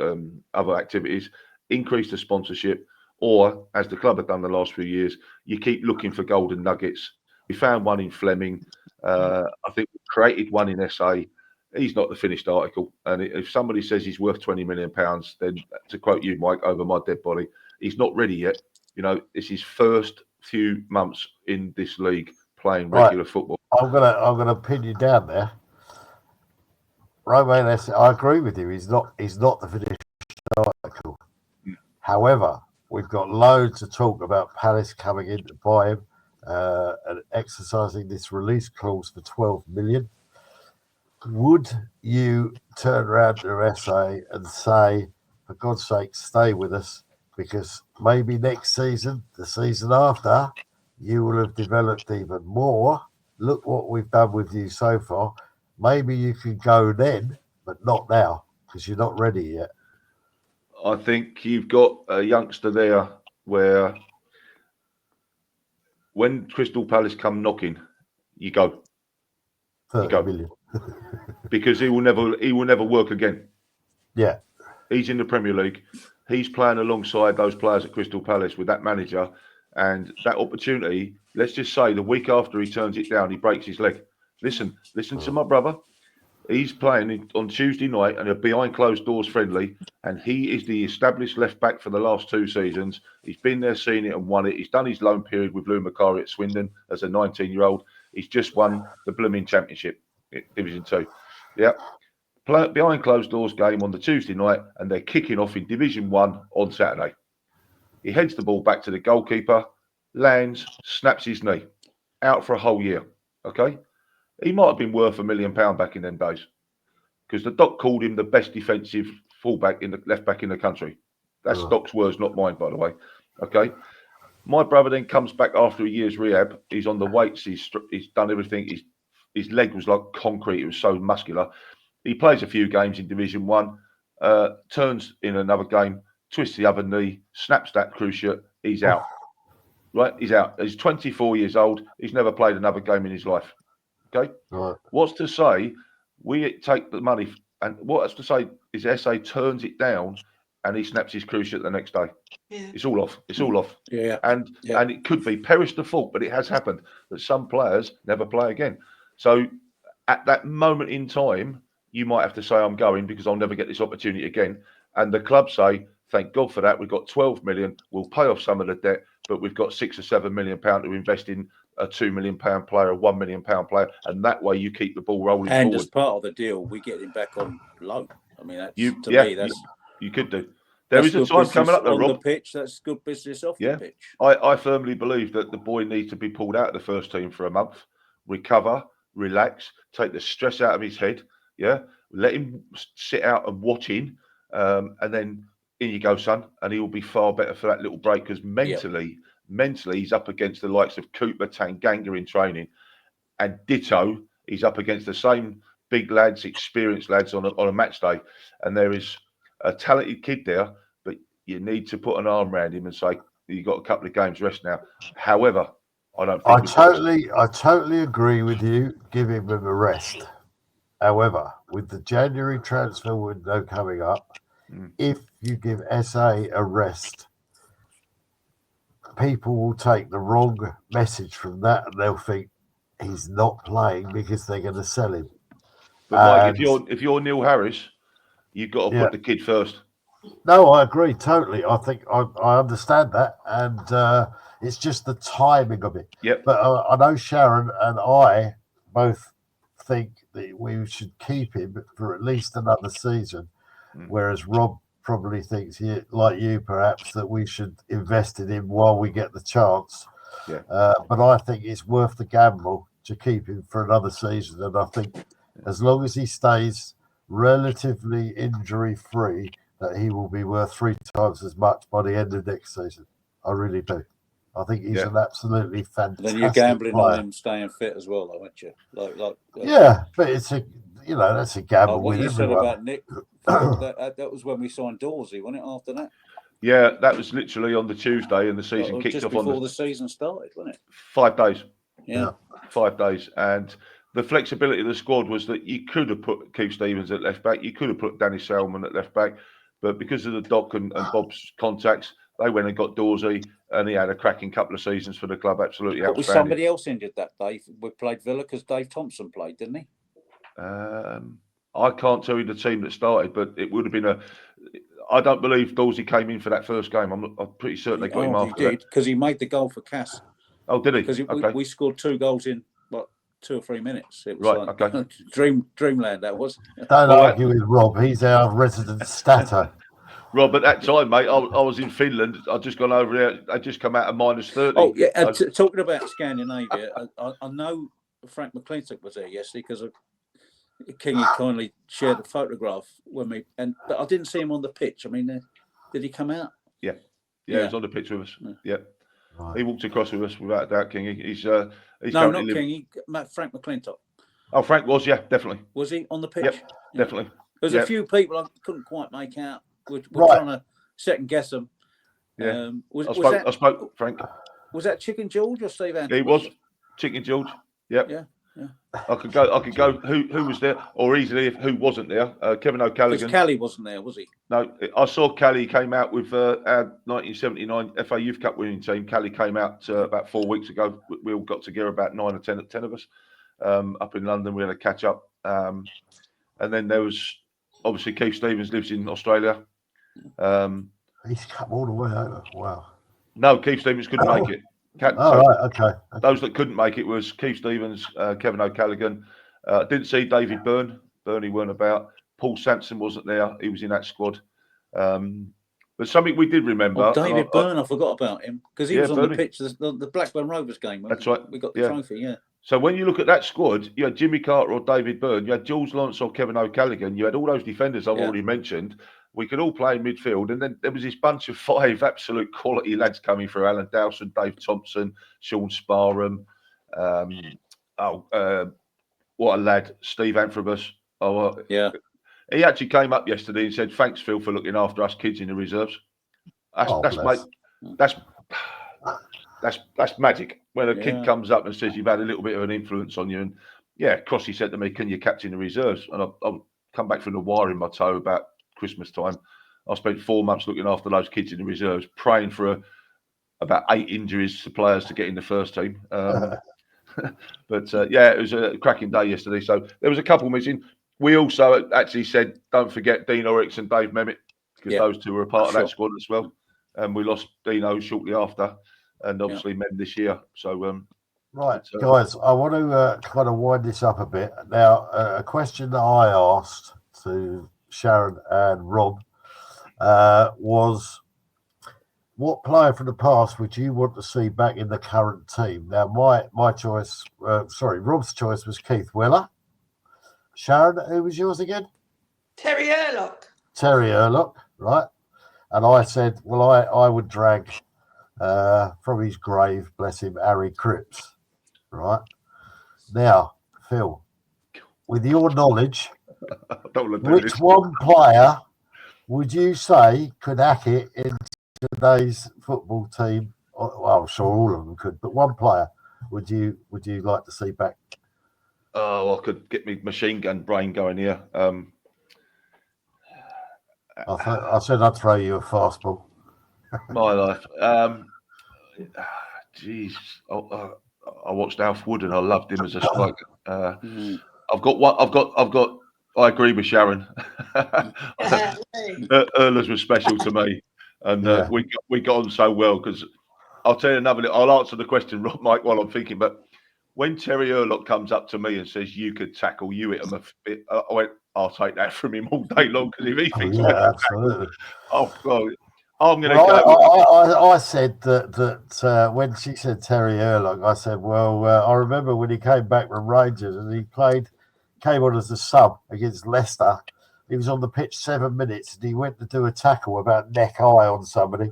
other activities, increase the sponsorship, or, as the club have done the last few years, you keep looking for golden nuggets. We found one in Fleming. I think we created one in SA. He's not the finished article. And if somebody says he's worth £20 million, then, to quote you, Mike, over my dead body, he's not ready yet. It's his first few months in this league playing regular football. I'm gonna pin you down there. Romain, I agree with you. He's not the finished article. However, we've got loads of talk about Palace coming in to buy him and exercising this release clause for 12 million. Would you turn around to SA and say, for God's sake, stay with us, because maybe next season, the season after, you will have developed even more. Look what we've done with you so far. Maybe you can go then, but not now, because you're not ready yet. I think you've got a youngster there where when Crystal Palace come knocking, you go. 30 million. Because he will never work again. Yeah. He's in the Premier League. He's playing alongside those players at Crystal Palace with that manager, and that opportunity, let's just say the week after he turns it down, he breaks his leg. Listen to my brother. He's playing on Tuesday night and a behind closed doors friendly, and he is the established left back for the last 2 seasons. He's been there, seen it and won it. He's done his loan period with Lou Macari at Swindon as a 19-year-old. He's just won the blooming championship, Division 2. Yeah. Behind closed doors game on the Tuesday night, and they're kicking off in Division 1 on Saturday. He heads the ball back to the goalkeeper, lands, snaps his knee, out for a whole year. Okay? He might have been worth £1 million back in them days, because the doc called him the best defensive fullback left back in the country. That's Doc's words, not mine, by the way. Okay. My brother then comes back after a year's rehab. He's on the weights. He's done everything. His leg was like concrete. It was so muscular. He plays a few games in Division 1, turns in another game, twists the other knee, snaps that cruciate. He's out. Right? He's out. He's 24 years old. He's never played another game in his life. Okay? Right. What's to say we take the money, and what's to say is SA turns it down and he snaps his cruciate the next day. Yeah. It's all off. It's all off. Yeah. And it could be perish the fault, but it has happened that some players never play again. So at that moment in time, you might have to say, I'm going because I'll never get this opportunity again. And the club say, thank God for that. We've got 12 million. We'll pay off some of the debt, but we've got £6 or £7 million to invest in a £2 million player, a £1 million player. And that way you keep the ball rolling and forward. as part of the deal, we get him back on loan. I mean, that's, You could do. There is a time coming up though, on Rob. the pitch. That's good business off the pitch. I firmly believe that the boy needs to be pulled out of the first team for a month, recover, relax, take the stress out of his head. Yeah, let him sit out and watch in, and then in you go, son, and he will be far better for that little break because mentally, he's up against the likes of Cooper, Tanganga in training, and ditto, he's up against the same big lads, experienced lads on a match day, and there is a talented kid there, but you need to put an arm around him and say, you've got a couple of games rest now. However, I don't think I totally agree with you, giving him a rest. However, with the January transfer window coming up, if you give SA a rest, people will take the wrong message from that and they'll think he's not playing because they're going to sell him. But Mike, if you're Neil Harris, you've got to put the kid first. No, I agree totally. I think I understand that, and it's just the timing of it. Yep. But I know Sharon and I both think that we should keep him for at least another season, whereas Rob probably thinks, like you perhaps, that we should invest in him while we get the chance. Yeah. But I think it's worth the gamble to keep him for another season, and I think as long as he stays relatively injury-free, that he will be worth 3 times as much by the end of next season. I really do. I think he's an absolutely fantastic Then you're gambling player. on him staying fit as well, though, aren't you? Yeah, but it's that's a gamble what with you everyone. said about Nick, that was when we signed Dorsey, wasn't it, after that? Yeah, that was literally on the Tuesday, and the season kicked just off before the season started, wasn't it? 5 days. Yeah. 5 days. And the flexibility of the squad was that you could have put Keith Stevens at left back, you could have put Danny Selman at left back, but because of the Doc and Bob's contacts, they went and got Dorsey, and he had a cracking couple of seasons for the club. Absolutely outstanding. Was somebody else injured that day? We played Villa because Dave Thompson played, didn't he? I can't tell you the team that started, but it would have been I don't believe Dorsey came in for that first game. I'm pretty certain they got him after that. He did, because he made the goal for Cass. Oh, did he? Because we scored 2 goals in 2 or 3 minutes. It was okay. Dreamland, that was. Don't argue with Rob. He's our resident statter. Rob, at that time, mate, I was in Finland. I'd just gone over there. I'd just come out of -30. Oh, yeah. Talking about Scandinavia, I know Frank McClintock was there yesterday because Kingy kindly shared a photograph with me, but I didn't see him on the pitch. I mean, did he come out? Yeah, he was on the pitch with us. Yeah. Right. He walked across with us without a doubt, Kingy. He's no, not Kingy. Frank McClintock. Oh, Frank was, definitely. Was he on the pitch? Yep, definitely. There's a few people I couldn't quite make out. We're trying to second guess them. Yeah. I spoke, Frank. Was that Chicken George or Steve Anderson? He was Chicken George. Yep. Yeah. I could go. Who was there, or easily who wasn't there? Kevin O'Callaghan. Because Callie wasn't there, was he? No, I saw Callie came out with our 1979 FA Youth Cup winning team. Callie came out about 4 weeks ago. We all got together, about 9 or 10 of us, up in London. We had a catch up, and then there was obviously Keith Stevens lives in Australia. He's come all the way over. Wow. No, Keith Stevens couldn't make it. Right, okay. Those that couldn't make it was Keith Stevens, Kevin O'Callaghan. Didn't see David Byrne. Bernie weren't about. Paul Sampson wasn't there. He was in that squad. But something we did remember. David Byrne, I forgot about him because he was on the pitch, the Blackburn Rovers game. That's right. We got the trophy, yeah. So when you look at that squad, you had Jimmy Carter or David Byrne, you had Jules Lawrence or Kevin O'Callaghan, you had all those defenders I've already mentioned. we could all play in midfield, and then there was this bunch of 5 absolute quality lads coming through: Alan Dowson, Dave Thompson, Sean Sparham. What a lad, Steve Anthrobus. Yeah. He actually came up yesterday and said, "Thanks, Phil, for looking after us kids in the reserves." That's magic. When a kid comes up and says you've had a little bit of an influence on you, and Crossy said to me, "Can you captain the reserves?" And I'll come back from the wire in my toe about Christmas time. I spent 4 months looking after those kids in the reserves, praying for about 8 injuries to players to get in the first team. But it was a cracking day yesterday. So there was a couple missing. We also actually said, don't forget Dean Oryx and Dave Memmott, because those two were a part of that squad as well. And we lost Dino shortly after, and obviously Mem this year. So right, guys, I want to kind of wind this up a bit. Now, a question that I asked to Sharon and Rob was, what player from the past would you want to see back in the current team? Now, my choice, Rob's choice was Keith Weller. Sharon, who was yours again? Terry Erlock. Terry Erlock, right? And I said, well, I would drag from his grave, bless him, Harry Cripps, right? Now, Phil, with your knowledge, which one player would you say could hack it in today's football team? Well, I'm sure all of them could, but one player would you like to see back? I could get me machine gun brain going here. I said I'd throw you a fastball. My life. Jeez. I watched Alf Wood and I loved him as a striker. I've got. I agree with Sharon. Erlers was special to me, and we got on so well. Because I'll tell you another. I'll answer the question, Rob, Mike, while I'm thinking. But when Terry Erlock comes up to me and says, "You could tackle, you hit him a bit," I went, "I'll take that from him all day long." Because if he thinks, absolutely. Oh God. I'm going to go. I said that when she said Terry Erlock, I said, well, I remember when he came back from Rangers and he came on as a sub against Leicester. He was on the pitch 7 minutes and he went to do a tackle about neck high on somebody,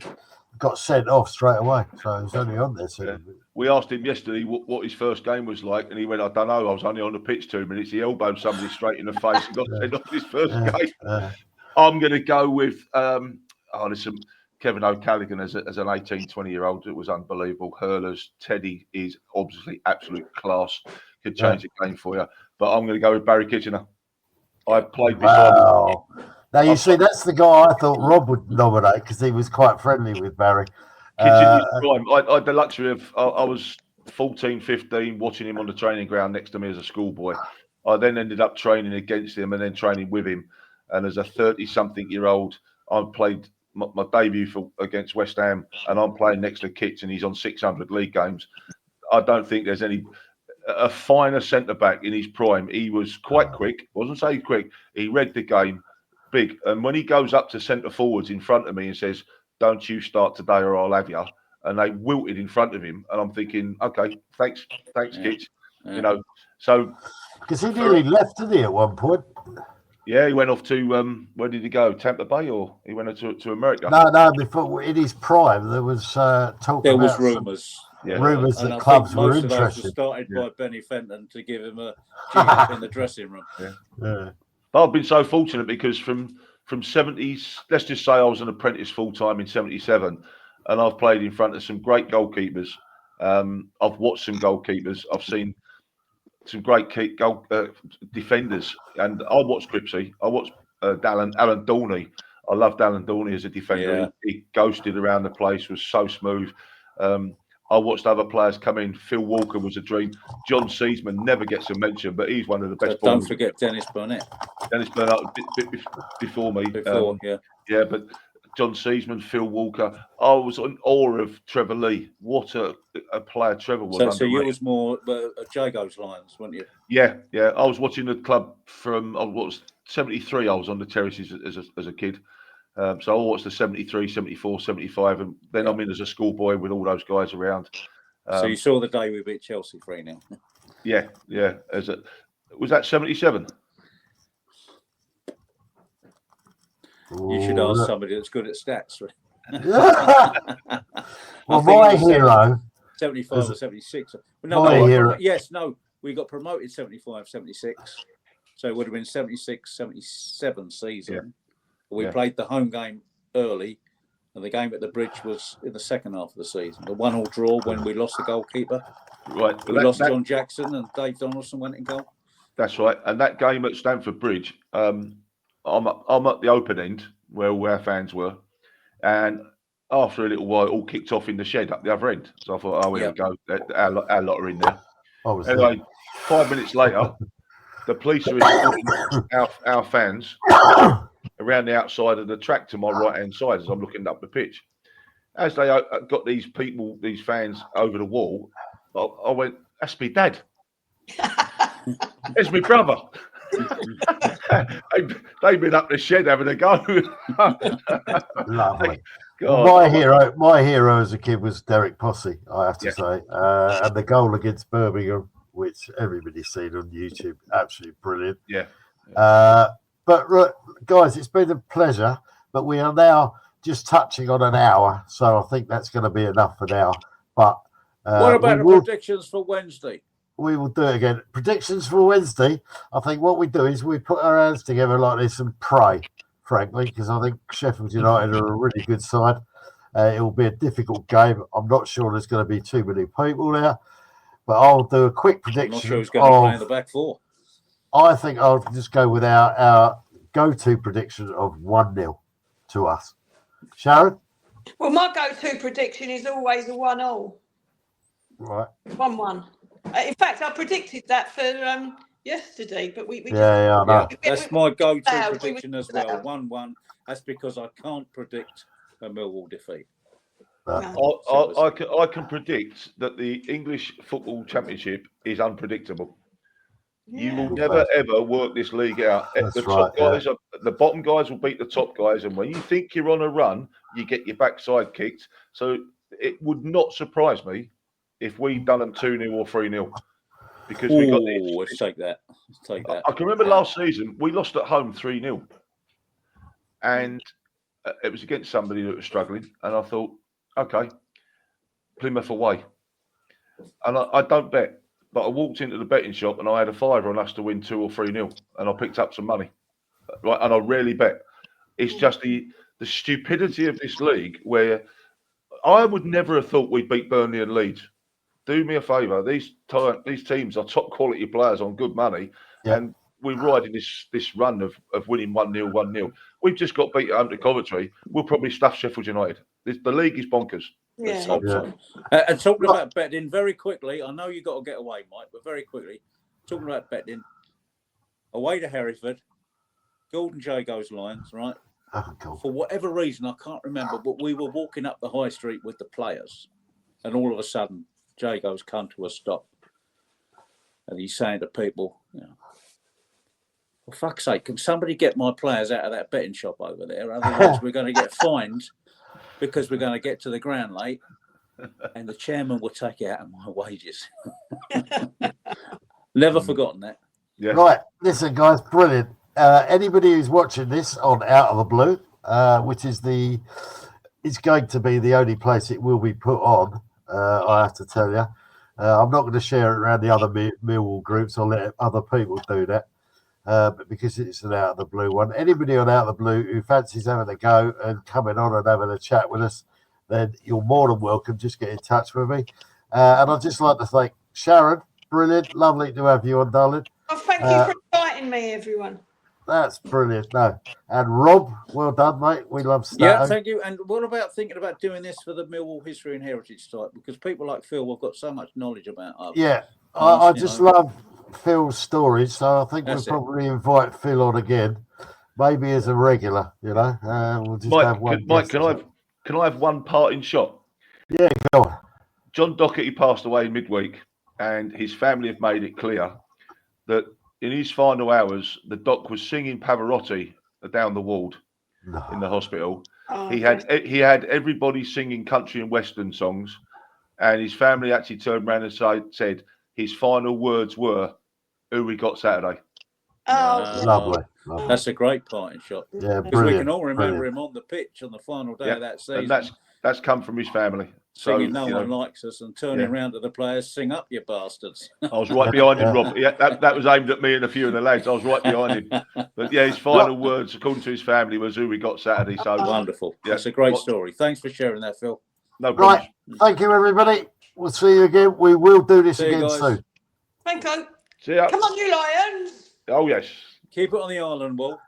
got sent off straight away. So he was only on there. So we asked him yesterday what his first game was like, and he went, "I don't know. I was only on the pitch 2 minutes." He elbowed somebody straight in the face and got sent off his first game. I'm going to go with. Listen, Kevin O'Callaghan as an 18, 20-year-old, it was unbelievable. Hurlers, Teddy is obviously absolute class. Could change the game for you. But I'm going to go with Barry Kitchener. I played beside him. Now, you see, that's the guy I thought Rob would nominate because he was quite friendly with Barry. Kitchener's prime. I had the luxury of, I was 14, 15, watching him on the training ground next to me as a schoolboy. I then ended up training against him and then training with him. And as a 30-something-year-old, I played my debut against West Ham, and I'm playing next to Kitch, and he's on 600 league games. I don't think there's a finer centre back in his prime. He was quite quick. Wasn't say quick. He read the game, big. And when he goes up to centre forwards in front of me and says, "Don't you start today, or I'll have you," and they wilted in front of him, and I'm thinking, okay, thanks, Kitch. You know, so because he nearly left, didn't he, at one point? Yeah, he went off to where did he go? Tampa Bay, or he went to America? No. Before in his prime, there was talk. There was rumours. Rumours that clubs were interested. Most of those were started by Benny Fenton to give him a G up in the dressing room. But I've been so fortunate because from 70s, let's just say I was an apprentice full time in 77, and I've played in front of some great goalkeepers. I've watched some goalkeepers. I've seen some great defenders, and I watched Cripsy. I watched Alan Dorney. I loved Alan Dorney as a defender. Yeah. He ghosted around the place, was so smooth. I watched other players come in. Phil Walker was a dream. John Seaman never gets a mention, but he's one of the best. Don't forget Dennis Burnett. Dennis Burnett a bit before me. Yeah, but John Seaman, Phil Walker. I was in awe of Trevor Lee. What a player Trevor was. So you was more Jago's lines, weren't you? Yeah. I was watching the club from 73. I was on the terraces as a kid. So I watched the 73, 74, 75, and then I'm in as a schoolboy with all those guys around. So you saw the day we beat Chelsea 3-0. Yeah. Was that 77? You should ask somebody that's good at stats. Well, my hero. 75 or 76. We got promoted 75, 76. So it would have been 76, 77 season. Yeah. We played the home game early, and the game at the Bridge was in the second half of the season. The 1-1 draw when we lost the goalkeeper. Right. We lost John Jackson and Dave Donaldson went in goal. That's right. And that game at Stamford Bridge, I'm at the open end where all our fans were. And after a little while, it all kicked off in the shed up the other end. So I thought, here we go. Our lot are in there. Anyway, 5 minutes later, the police are escorting our fans around the outside of the track to my right-hand side as I'm looking up the pitch. As they got these fans over the wall, I went, that's me dad. It's my brother. They've been up the shed having a go. Lovely. My hero as a kid was Derek Posse, I have to say. And the goal against Birmingham, which everybody's seen on YouTube, absolutely brilliant. Yeah. But guys, it's been a pleasure, but we are now just touching on an hour, so I think that's going to be enough for now. But what about the predictions for Wednesday? We will do it again. Predictions for Wednesday. I think what we do is we put our hands together like this and pray, frankly, because I think Sheffield United are a really good side. It will be a difficult game. I'm not sure there's going to be too many people there, but I'll do a quick prediction. I'm not sure who's going to play in the back four. I think I'll just go with our go-to prediction of 1-0 to us. Sharon? Well, my go-to prediction is always a 1-1. Right. 1-1. In fact, I predicted that for yesterday, but we I know. That's my go-to prediction as well. 1-1. That's because I can't predict a Millwall defeat. I can predict that the English Football Championship is unpredictable. You will never ever work this league out. The bottom guys will beat the top guys, and when you think you're on a run, you get your backside kicked. So it would not surprise me if we've done them 2-0 or 3-0. Because we got these. Let's take that. I can remember last season we lost at home 3-0, and it was against somebody that was struggling. And I thought, okay, Plymouth away, and I don't bet. But I walked into the betting shop and I had a fiver on us to win 2 or 3-0, and I picked up some money. Right, and I rarely bet. It's just the stupidity of this league where I would never have thought we'd beat Burnley and Leeds. Do me a favour. These teams are top quality players on good money, and we're riding this run of winning 1-0, 1-0. We've just got beat at home to Coventry. We'll probably stuff Sheffield United. The league is bonkers. Let's hope so. And talking about betting, very quickly, I know you've got to get away, Mike, but very quickly, talking about betting, away to Hereford, Gordon Jago's Lions, right? For whatever reason, I can't remember, but we were walking up the high street with the players, and all of a sudden, Jago's come to a stop, and he's saying to people, for fuck's sake, can somebody get my players out of that betting shop over there? Otherwise, we're going to get fined. Because we're going to get to the ground late, and the chairman will take it out of my wages. Never forgotten that. Yeah. Right, listen, guys, brilliant. Anybody who's watching this on Out of the Blue, which is going to be the only place it will be put on, I have to tell you. I'm not going to share it around the other Millwall groups. I'll let other people do that. But because it's an Out of the Blue one, anybody on Out of the Blue who fancies having a go and coming on and having a chat with us, then you're more than welcome. Just get in touch with me. And I'd just like to thank Sharon. Brilliant. Lovely to have you on, darling. Oh, thank you for inviting me, everyone. That's brilliant. No. And Rob, well done, mate. We love Stato. Yeah, thank you. And what about thinking about doing this for the Millwall History and Heritage site? Because people like Phil have got so much knowledge about us. Yeah, I just love Phil's stories, so I think we'll probably invite Phil on again, maybe as a regular. We'll just have one. Mike, can I have one parting shot? Yeah, go on. John Docherty passed away midweek, and his family have made it clear that in his final hours, the doc was singing Pavarotti down the ward in the hospital. Oh, he had everybody singing country and western songs, and his family actually turned around and said his final words were, "Who we got Saturday?" Oh, Lovely. That's a great parting shot. Yeah, Because we brilliant. can all remember brilliant. him on the pitch on the final day Yeah, of that season. and that's come from his family. Singing So, "No you One know, Likes Us" and turning around to the players, "Sing up, you bastards." I was right behind him, Yeah. Rob. Yeah, that was aimed at me and a few of the lads. I was right behind him. But yeah, his final words, according to his family, was who we got Saturday. So Wonderful. Yeah. That's a great story. Thanks for sharing that, Phil. no problems. Right. Thank you, everybody. We'll see you again. We will do this See you again guys. soon. thank you. See ya. Come on, you Lions. Oh yes. Keep it on the island, Walt.